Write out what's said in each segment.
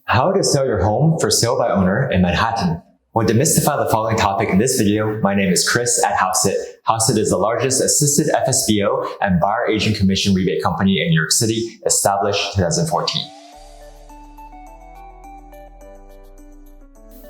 How to sell your home for sale by owner in Manhattan. We'll demystify the following topic in this video. My name is Chris at Hauseit. Hauseit is the largest assisted FSBO and buyer agent commission rebate company in New York City, established 2014.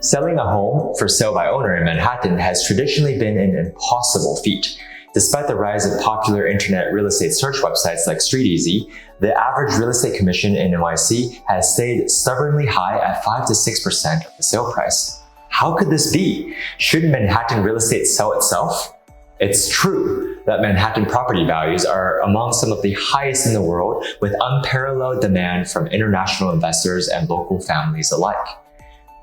Selling a home for sale by owner in Manhattan has traditionally been an impossible feat. Despite the rise of popular internet real estate search websites like StreetEasy, the average real estate commission in NYC has stayed stubbornly high at 5 to 6% of the sale price. How could this be? Shouldn't Manhattan real estate sell itself? It's true that Manhattan property values are among some of the highest in the world, with unparalleled demand from international investors and local families alike.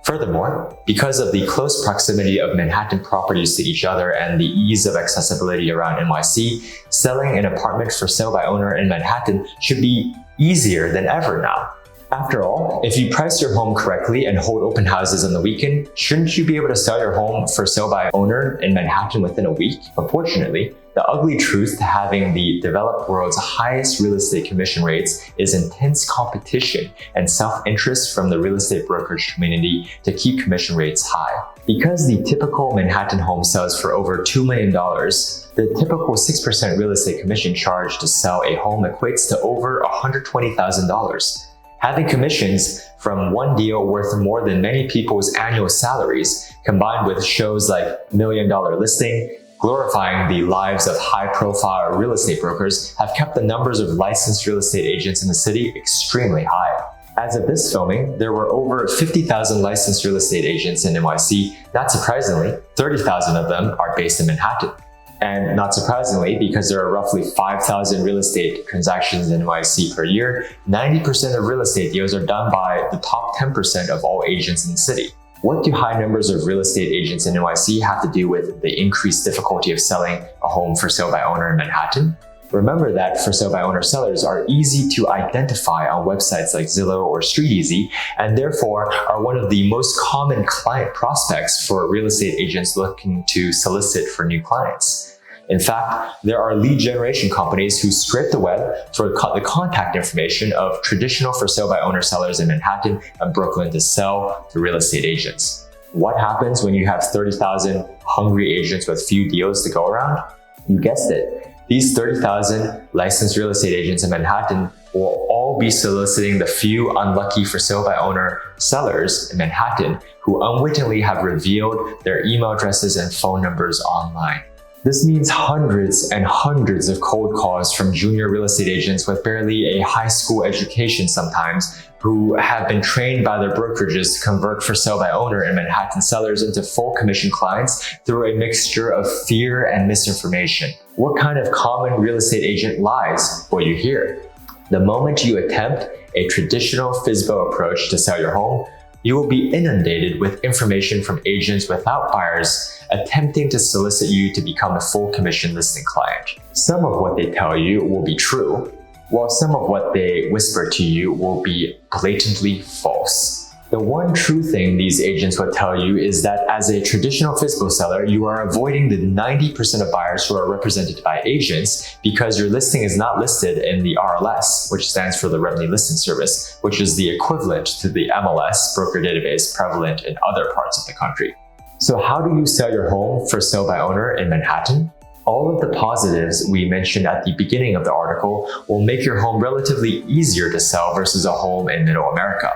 Furthermore, because of the close proximity of Manhattan properties to each other and the ease of accessibility around NYC, selling an apartment for sale by owner in Manhattan should be easier than ever now. After all, if you price your home correctly and hold open houses on the weekend, shouldn't you be able to sell your home for sale by owner in Manhattan within a week? Unfortunately, the ugly truth to having the developed world's highest real estate commission rates is intense competition and self-interest from the real estate brokerage community to keep commission rates high. Because the typical Manhattan home sells for over $2 million, the typical 6% real estate commission charge to sell a home equates to over $120,000. Having commissions from one deal worth more than many people's annual salaries, combined with shows like $1 Million Listing, glorifying the lives of high-profile real estate brokers, have kept the numbers of licensed real estate agents in the city extremely high. As of this filming, there were over 50,000 licensed real estate agents in NYC. Not surprisingly, 30,000 of them are based in Manhattan. And not surprisingly, because there are roughly 5,000 real estate transactions in NYC per year, 90% of real estate deals are done by the top 10% of all agents in the city. What do high numbers of real estate agents in NYC have to do with the increased difficulty of selling a home for sale by owner in Manhattan? Remember that for sale by owner sellers are easy to identify on websites like Zillow or StreetEasy, and therefore are one of the most common client prospects for real estate agents looking to solicit for new clients. In fact, there are lead generation companies who scrape the web for the contact information of traditional for sale by owner sellers in Manhattan and Brooklyn to sell to real estate agents. What happens when you have 30,000 hungry agents with few deals to go around? You guessed it. These 30,000 licensed real estate agents in Manhattan will all be soliciting the few unlucky for sale by owner sellers in Manhattan who unwittingly have revealed their email addresses and phone numbers online. This means hundreds and hundreds of cold calls from junior real estate agents with barely a high school education sometimes, who have been trained by their brokerages to convert for sale by owner in Manhattan sellers into full commission clients through a mixture of fear and misinformation. What kind of common real estate agent lies will you hear? The moment you attempt a traditional FSBO approach to sell your home, you will be inundated with information from agents without buyers attempting to solicit you to become a full commission listing client. Some of what they tell you will be true, while some of what they whisper to you will be blatantly false. The one true thing these agents will tell you is that as a traditional FSBO seller, you are avoiding the 90% of buyers who are represented by agents because your listing is not listed in the RLS, which stands for the Revenue Listing Service, which is the equivalent to the MLS broker database prevalent in other parts of the country. So how do you sell your home for sale by owner in Manhattan? All of the positives we mentioned at the beginning of the article will make your home relatively easier to sell versus a home in Middle America.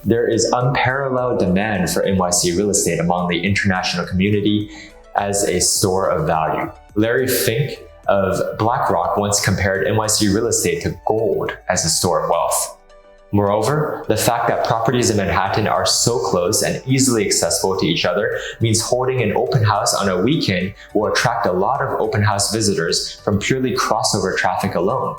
There is unparalleled demand for NYC real estate among the international community as a store of value. Larry Fink of BlackRock once compared NYC real estate to gold as a store of wealth. Moreover, the fact that properties in Manhattan are so close and easily accessible to each other means holding an open house on a weekend will attract a lot of open house visitors from purely crossover traffic alone.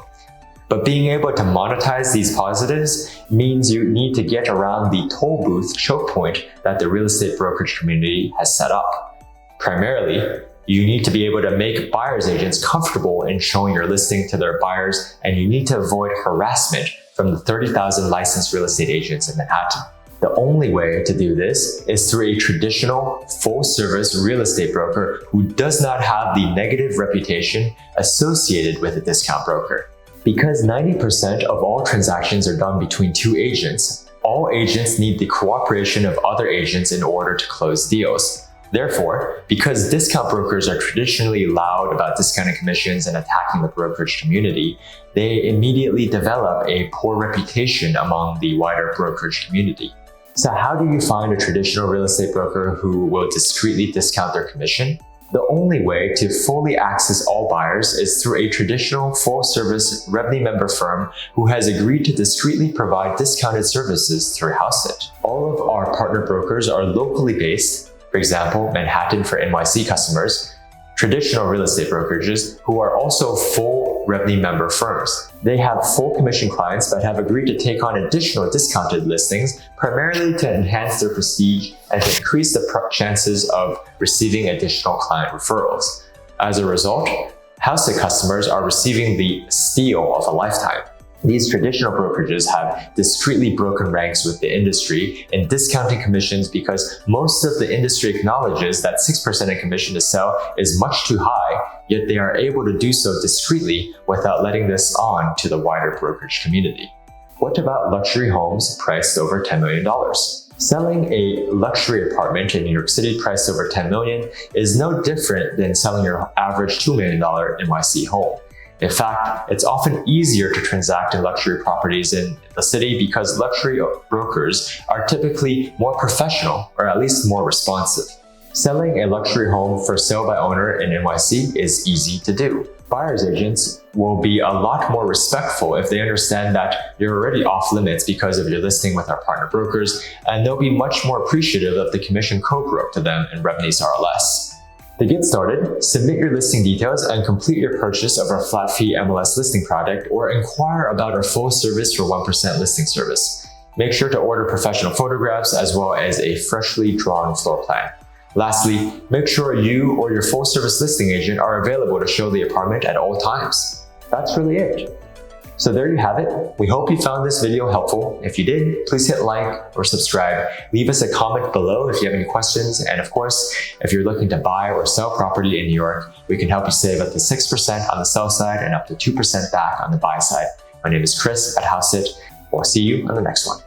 But being able to monetize these positives means you need to get around the toll booth choke point that the real estate brokerage community has set up. Primarily, you need to be able to make buyer's agents comfortable in showing your listing to their buyers, and you need to avoid harassment from the 30,000 licensed real estate agents in Manhattan. The only way to do this is through a traditional, full-service real estate broker who does not have the negative reputation associated with a discount broker. Because 90% of all transactions are done between two agents, All agents need the cooperation of other agents in order to close deals. Therefore, because discount brokers are traditionally loud about discounting commissions and attacking the brokerage community, they immediately develop a poor reputation among the wider brokerage community. So how do you find a traditional real estate broker who will discreetly discount their commission? The only way to fully access all buyers is through a traditional full-service revenue member firm who has agreed to discreetly provide discounted services through Hauseit. All of our partner brokers are locally based. For example, Manhattan for NYC customers, traditional real estate brokerages who are also full revenue member firms. They have full commission clients but have agreed to take on additional discounted listings, primarily to enhance their prestige and to increase the chances of receiving additional client referrals. As a result, Hauseit customers are receiving the steal of a lifetime. These traditional brokerages have discreetly broken ranks with the industry in discounting commissions because most of the industry acknowledges that 6% in commission to sell is much too high, yet they are able to do so discreetly without letting this on to the wider brokerage community. What about luxury homes priced over $10 million? Selling a luxury apartment in New York City priced over $10 million is no different than selling your average $2 million NYC home. In fact, it's often easier to transact in luxury properties in the city because luxury brokers are typically more professional or at least more responsive. Selling a luxury home for sale by owner in NYC is easy to do. Buyer's agents will be a lot more respectful if they understand that you're already off limits because of your listing with our partner brokers, and they'll be much more appreciative of the commission co-broke to them in revenues are less. To get started, submit your listing details and complete your purchase of our flat fee MLS listing product or inquire about our full service for 1% listing service. Make sure to order professional photographs as well as a freshly drawn floor plan. Lastly, make sure you or your full service listing agent are available to show the apartment at all times. That's really it. So there you have it. We hope you found this video helpful. If you did, please hit like or subscribe. Leave us a comment below if you have any questions. And of course, if you're looking to buy or sell property in New York, we can help you save up to 6% on the sell side and up to 2% back on the buy side. My name is Chris at Hauseit. We'll see you on the next one.